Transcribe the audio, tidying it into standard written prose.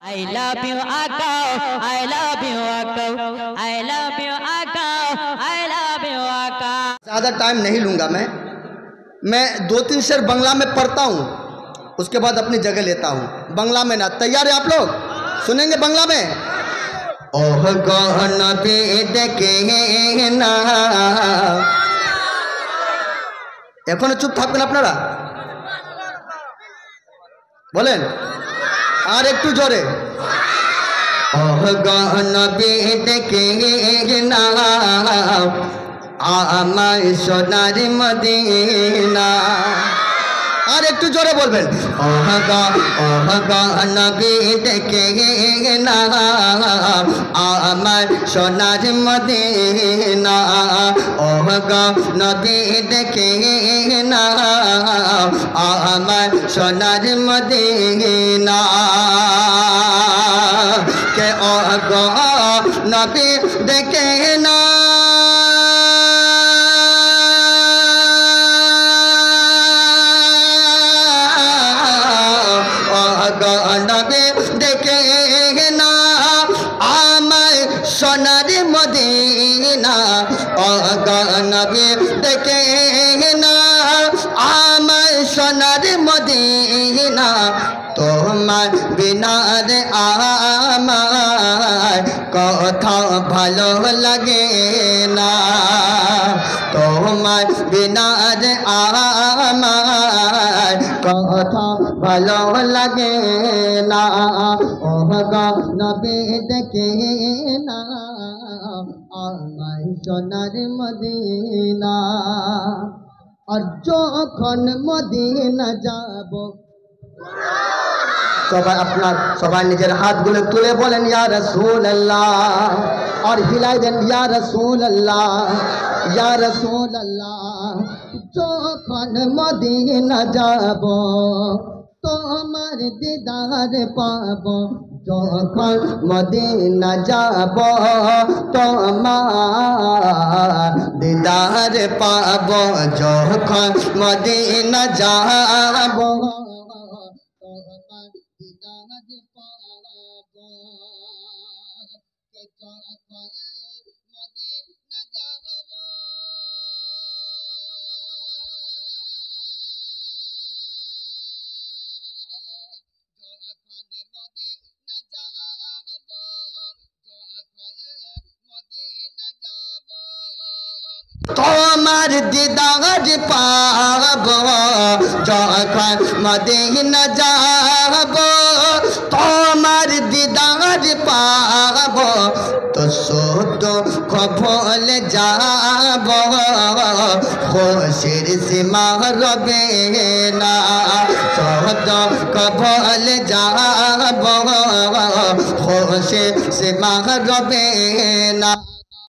I love you Aka, I love you Aka, I love you Aka, I love you Aka। ज़्यादा time नहीं लूँगा मैं 2-3 शेर बंगला में पढ़ता हूँ, उसके बाद अपनी जगह लेता हूँ। बंगला में ना, तैयार है आप लोग? सुनेंगे बंगला में। ओह गहन देखे ना एखोनो चुप থাকবেন আপনারা বলেন আর একটু জোরে ओह गहन देखे ना आमाय सोनार मदीना और एक जोरे बोलबेन ओह नबी देखे ना आमाय सोनार मदीना ओह नबी देखे ना आमाय सोनार मदीना के ओह नबी देखे ना नबी देखे ना आमाय सोनार मदीना नबी देखे ना आमाय सोनार मदीना তোমার বিনা রে আমার কথা ভালো লাগে না তোমার বিনা রে আমার কথা ভালো লাগে না ওহ নবী দেখে না আমায় সোনার মদিনা আর যখন মদিনা যাব সবাই আপনার সবাই নিজের হাতগুলো তুলে বলেন ইয়া রাসূলুল্লাহ और हिलाई देन या रसूलल्लाह या रसूलल्लाह যখন মদিনা যাব তোমার দিদার পাব যখন মদিনা যাব তোমার দিদার পাব যখন মদিনা যাব তোমার দিদার পাব যখন মদিনা যাব তোমার দিদার পাব তো শুদ্ধ কবল যাব খুশির সীমা রবে না শুদ্ধ কবল যাব খুশির সীমা রবে না।